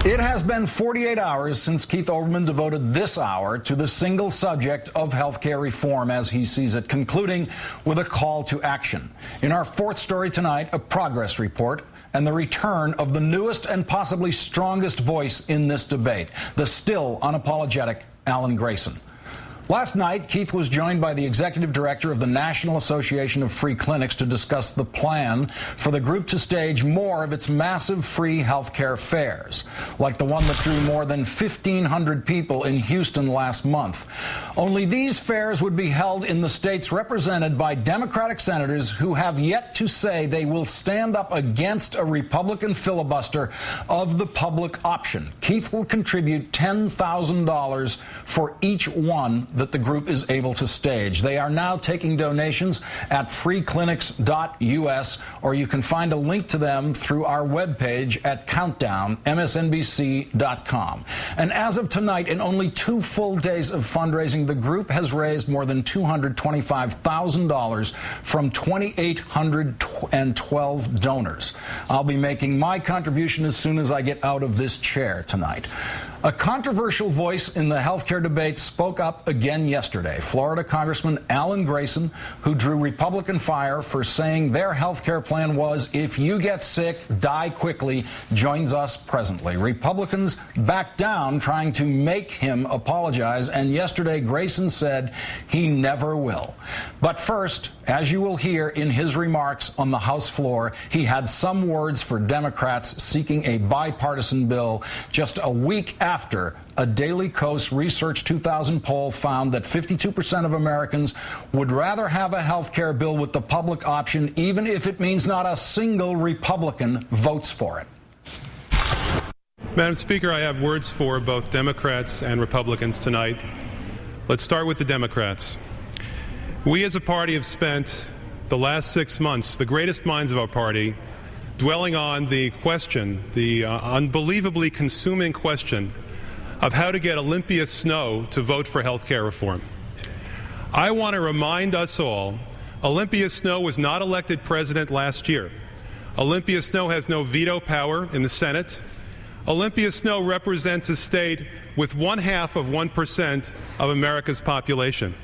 It has been 48 hours since Keith Olbermann devoted this hour to the single subject of health care reform as he sees it, concluding with a call to action. In our fourth story tonight, a progress report and the return of the newest and possibly strongest voice in this debate, the still unapologetic Alan Grayson. Last night, Keith was joined by the executive director of the National Association of Free Clinics to discuss the plan for the group to stage more of its massive free health care fairs, like the one that drew more than 1,500 people in Houston last month. Only these fairs would be held in the states represented by Democratic senators who have yet to say they will stand up against a Republican filibuster of the public option. Keith will contribute $10,000 for each one that the group is able to stage. They are now taking donations at freeclinics.us, or you can find a link to them through our webpage at countdown.msnbc.com. And as of tonight, in only 2 full days of fundraising, the group has raised more than $225,000 from 2,812 donors. I'll be making my contribution as soon as I get out of this chair tonight. A controversial voice in the healthcare debate spoke up again yesterday. Florida Congressman Alan Grayson, who drew Republican fire for saying their healthcare plan was, if you get sick, die quickly, joins us presently. Republicans backed down, trying to make him apologize, and yesterday Grayson said he never will. But first, as you will hear in his remarks on the House floor, he had some words for Democrats seeking a bipartisan bill just a week after a Daily Kos Research 2000 poll found that 52% of Americans would rather have a health care bill with the public option, even if it means not a single Republican votes for it. Madam Speaker, I have words for both Democrats and Republicans tonight. Let's start with the Democrats. We as a party have spent the last 6 months, the greatest minds of our party, dwelling on the question, the unbelievably consuming question of how to get Olympia Snow to vote for health care reform. I want to remind us all, Olympia Snow was not elected president last year. Olympia Snow has no veto power in the Senate. Olympia Snow represents a state with 0.5% of America's population.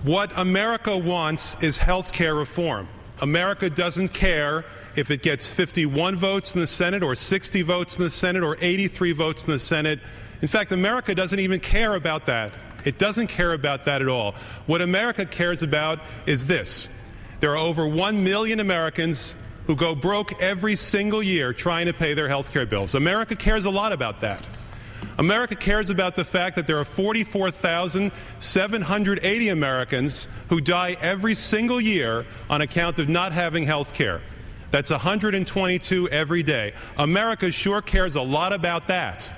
What America wants is health care reform. America doesn't care if it gets 51 votes in the Senate or 60 votes in the Senate or 83 votes in the Senate. In fact, America doesn't even care about that. It doesn't care about that at all. What America cares about is this. There are over 1 million Americans who go broke every single year trying to pay their health care bills. America cares a lot about that. America cares about the fact that there are 44,780 Americans who die every single year on account of not having health care. That's 122 every day. America sure cares a lot about that.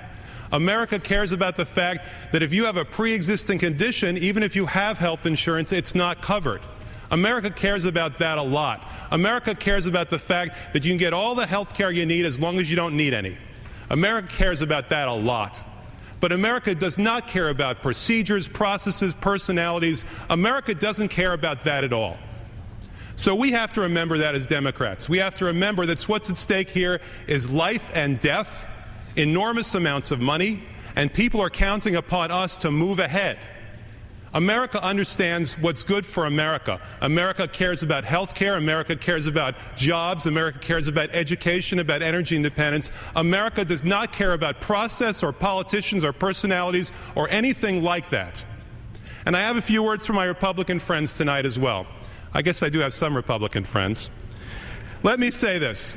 America cares about the fact that if you have a pre-existing condition, even if you have health insurance, it's not covered. America cares about that a lot. America cares about the fact that you can get all the health care you need as long as you don't need any. America cares about that a lot. But America does not care about procedures, processes, personalities. America doesn't care about that at all. So we have to remember that as Democrats. We have to remember that what's at stake here is life and death, enormous amounts of money, and people are counting upon us to move ahead. America understands what's good for America. America cares about health care. America cares about jobs. America cares about education, about energy independence. America does not care about process or politicians or personalities or anything like that. And I have a few words for my Republican friends tonight as well. I guess I do have some Republican friends. Let me say this.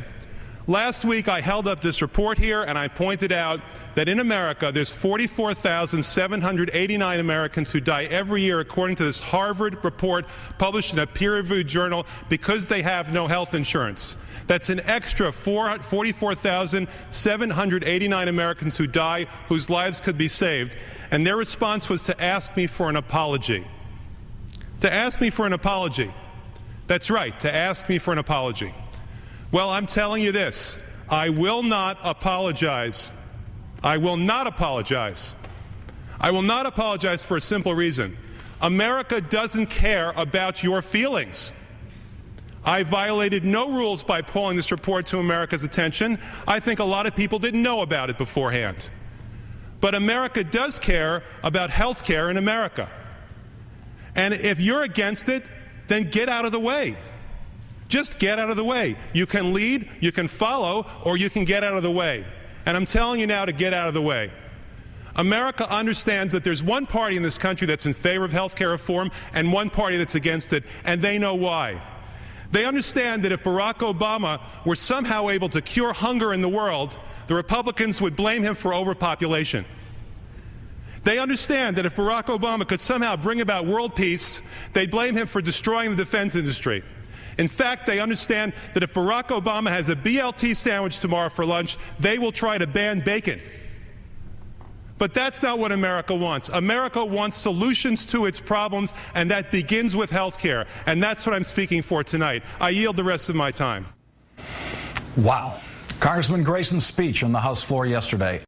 Last week I held up this report here and I pointed out that in America there's 44,789 Americans who die every year according to this Harvard report published in a peer-reviewed journal because they have no health insurance. That's an extra 44,789 Americans who die whose lives could be saved. And their response was to ask me for an apology. To ask me for an apology. That's right, to ask me for an apology. Well, I'm telling you this, I will not apologize. I will not apologize. I will not apologize for a simple reason. America doesn't care about your feelings. I violated no rules by pulling this report to America's attention. I think a lot of people didn't know about it beforehand. But America does care about health care in America. And if you're against it, then get out of the way. Just get out of the way. You can lead, you can follow, or you can get out of the way. And I'm telling you now to get out of the way. America understands that there's one party in this country that's in favor of health care reform and one party that's against it, and they know why. They understand that if Barack Obama were somehow able to cure hunger in the world, the Republicans would blame him for overpopulation. They understand that if Barack Obama could somehow bring about world peace, they'd blame him for destroying the defense industry. In fact, they understand that if Barack Obama has a BLT sandwich tomorrow for lunch, they will try to ban bacon. But that's not what America wants. America wants solutions to its problems, and that begins with health care. And that's what I'm speaking for tonight. I yield the rest of my time. Wow. Congressman Grayson's speech on the House floor yesterday.